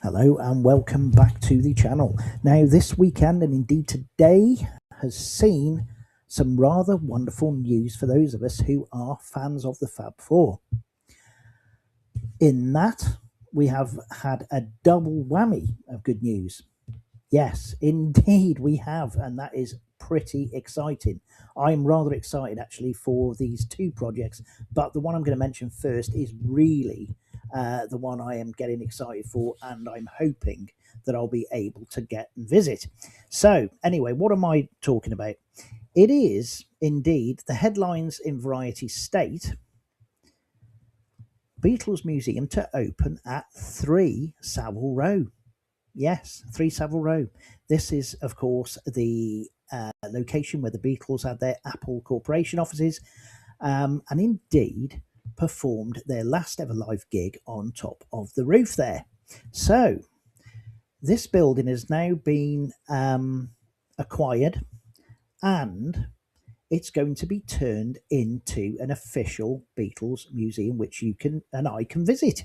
Hello and welcome back to the channel. Now, this weekend and indeed today has seen some rather wonderful news for those of us who are fans of the Fab Four. In that, we have had a double whammy of good news. Yes, indeed, we have, and that is pretty exciting. I'm rather excited actually for these two projects, but the one I'm going to mention first is really the one I am getting excited for, and I'm hoping that I'll be able to get and visit. So, anyway, what am I talking about? It is indeed the headlines in Variety state Beatles Museum to open at 3 Savile Row. Yes, 3 Savile Row. This is, of course, the location where the Beatles had their Apple Corporation offices, and indeed performed their last ever live gig on top of the roof there. So, this building has now been acquired, and it's going to be turned into an official Beatles museum, which you can and I can visit.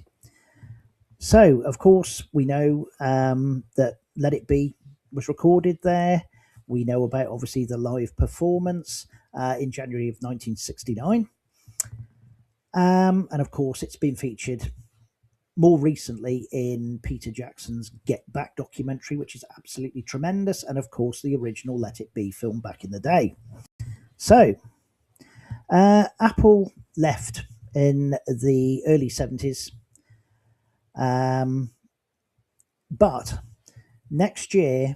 So, of course, we know that Let It Be was recorded there. We know about obviously the live performance in January of 1969. And of course, it's been featured more recently in Peter Jackson's Get Back documentary, which is absolutely tremendous. And of course, the original Let It Be film back in the day. So, Apple left in the early 70s. But next year,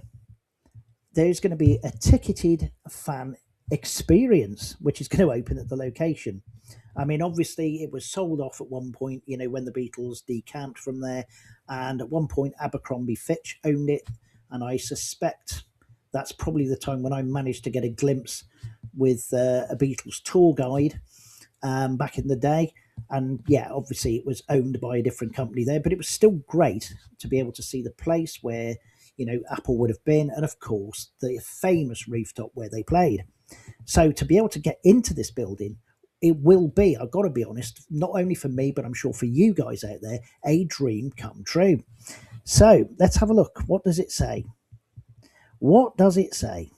there's going to be a ticketed fan experience, which is going to open at the location. I mean, obviously, it was sold off at one point, when the Beatles decamped from there. And at one point, Abercrombie Fitch owned it. And I suspect that's probably the time when I managed to get a glimpse with a Beatles tour guide back in the day. And yeah, obviously, it was owned by a different company there, but it was still great to be able to see the place where Apple would have been, and of course the famous rooftop where they played. So to be able to get into this building, it will be, I've got to be honest, not only for me, but I'm sure for you guys out there, a dream come true. So let's have a look. What does it say? What does it say?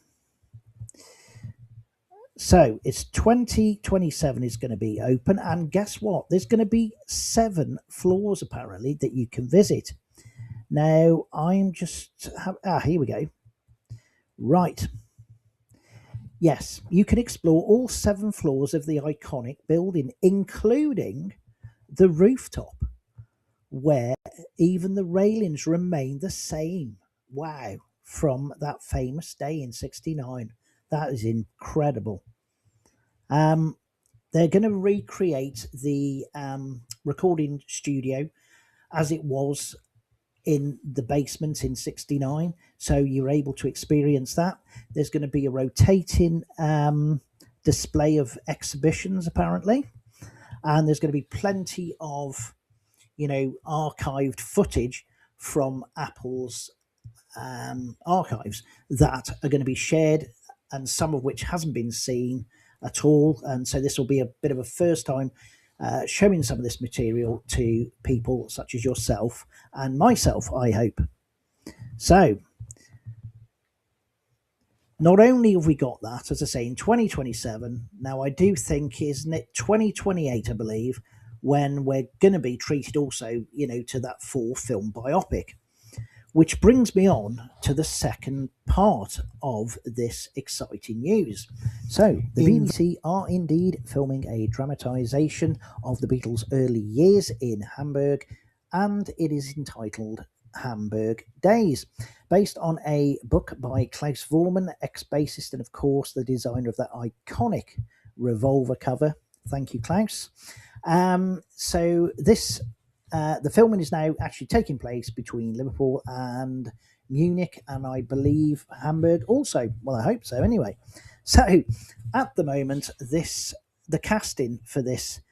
So it's 2027 is going to be open, and guess what? There's going to be 7 floors apparently that you can visit. Now I'm just here we go. Right. Yes, you can explore all 7 floors of the iconic building, including the rooftop, where even the railings remain the same. Wow, from that famous day in '69. That is incredible. Um, they're going to recreate the recording studio as it was in the basement in '69, so you're able to experience that. There's going to be a rotating display of exhibitions apparently, and there's going to be plenty of archived footage from Apple's archives that are going to be shared, and some of which hasn't been seen at all. And so this will be a bit of a first time showing some of this material to people such as yourself and myself, I hope. So, not only have we got that, as I say, in 2027, now I do think, isn't it 2028, I believe, when we're going to be treated also, to that full film biopic. Which brings me on to the second part of this exciting news. So, the BBC are indeed filming a dramatisation of the Beatles' early years in Hamburg, and it is entitled Hamburg Days, based on a book by Klaus Vormann, ex-bassist and, of course, the designer of that iconic Revolver cover. Thank you, Klaus. So this the filming is now actually taking place between Liverpool and Munich, and I believe Hamburg also. Well, I hope so. Anyway, so at the moment, the casting for this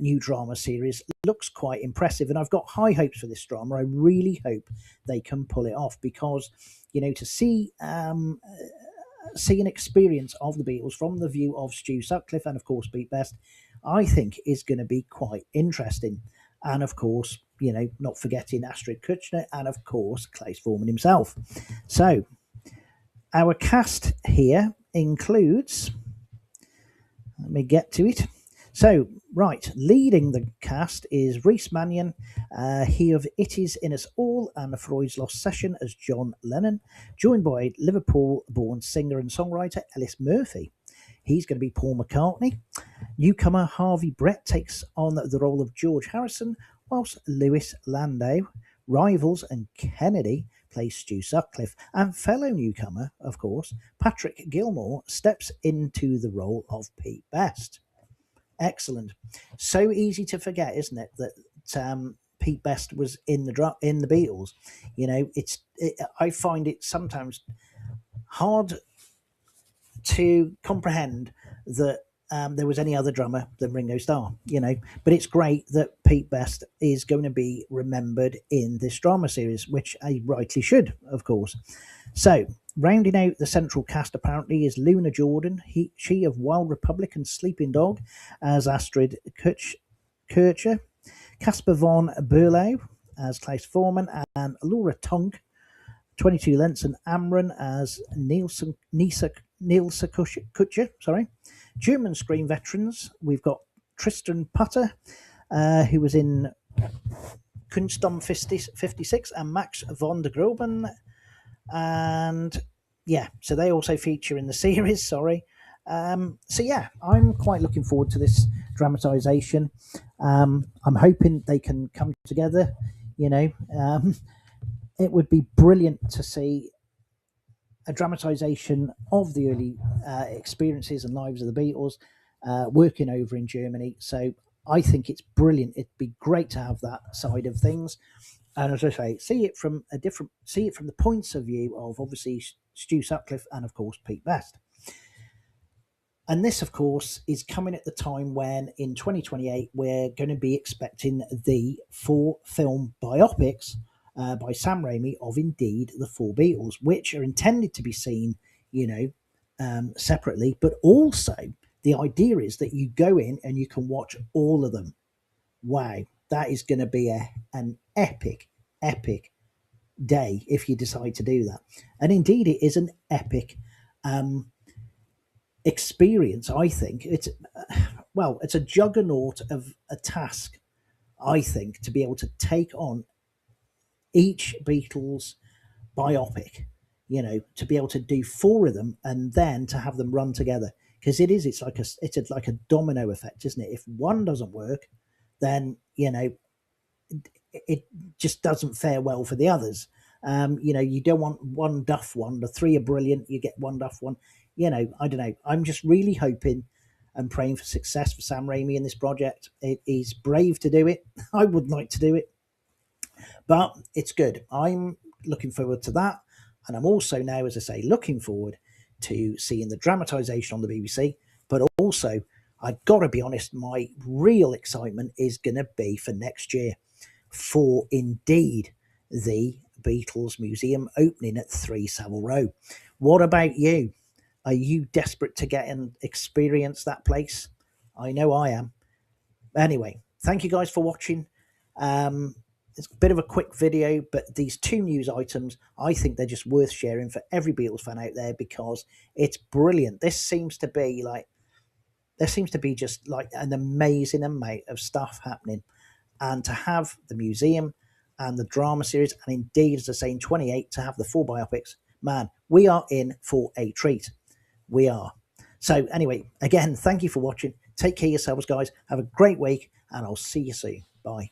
new drama series looks quite impressive, and I've got high hopes for this drama. I really hope they can pull it off because to see an experience of the Beatles from the view of Stu Sutcliffe and of course Pete Best, I think is going to be quite interesting. And of course, not forgetting Astrid Kutcher and, of course, Claes Foreman himself. So, our cast here includes, let me get to it. So, right, leading the cast is Rhys Mannion, he of It Is In Us All and Freud's Lost Session as John Lennon, joined by Liverpool-born singer and songwriter Ellis Murphy. He's going to be Paul McCartney. Newcomer Harvey Brett takes on the role of George Harrison, whilst Lewis Landau, Rivals and Kennedy plays Stu Sutcliffe, and fellow newcomer, of course, Patrick Gilmore steps into the role of Pete Best. Excellent. So easy to forget, isn't it, that Pete Best was in the Beatles. I find it sometimes hard to comprehend that there was any other drummer than Ringo Starr, but it's great that Pete Best is going to be remembered in this drama series, which I rightly should, of course. So, rounding out the central cast apparently is Luna Jordan, she of Wild Republic and Sleeping Dog as Astrid Kutcher, Casper von Berlau as Claes Foreman, and Laura Tonk, 22 Lentz and Amron as Nilsa Kutcher, sorry. German screen veterans, we've got Tristan Putter, who was in Kunststorm 56, and Max von der Groben. And yeah, so they also feature in the series, sorry. So yeah, I'm quite looking forward to this dramatisation. I'm hoping they can come together, it would be brilliant to see a dramatisation of the early experiences and lives of the Beatles working over in Germany. So I think it's brilliant. It'd be great to have that side of things. And as I say, see it from the points of view of obviously Stu Sutcliffe and of course Pete Best. And this, of course, is coming at the time when in 2028 we're going to be expecting the 4 film biopics by Sam Raimi of indeed the 4 Beatles, which are intended to be seen, separately, but also the idea is that you go in and you can watch all of them. Wow, that is going to be an epic day if you decide to do that. And indeed, it is an epic experience. I think it's a juggernaut of a task, I think, to be able to take on each Beatles biopic, to be able to do 4 of them and then to have them run together, because it's like a domino effect, isn't it? If one doesn't work, then it just doesn't fare well for the others. You don't want one duff one. The 3 are brilliant, you get one duff one. I don't know. I'm just really hoping and praying for success for Sam Raimi in this project. He's brave to do it. I would like to do it, but it's good. I'm looking forward to that. And I'm also now, as I say, looking forward to seeing the dramatisation on the BBC. But also, I've got to be honest, my real excitement is going to be for next year, for indeed the Beatles Museum opening at 3 Savile Row. What about you? Are you desperate to get and experience that place? I know I am. Anyway, thank you guys for watching. It's a bit of a quick video, but these 2 news items, I think they're just worth sharing for every Beatles fan out there because it's brilliant. There seems to be just like an amazing amount of stuff happening. And to have the museum and the drama series, and indeed, as I say, in 28, to have the 4 biopics, man, we are in for a treat. We are. So anyway, again, thank you for watching. Take care of yourselves, guys. Have a great week, and I'll see you soon. Bye.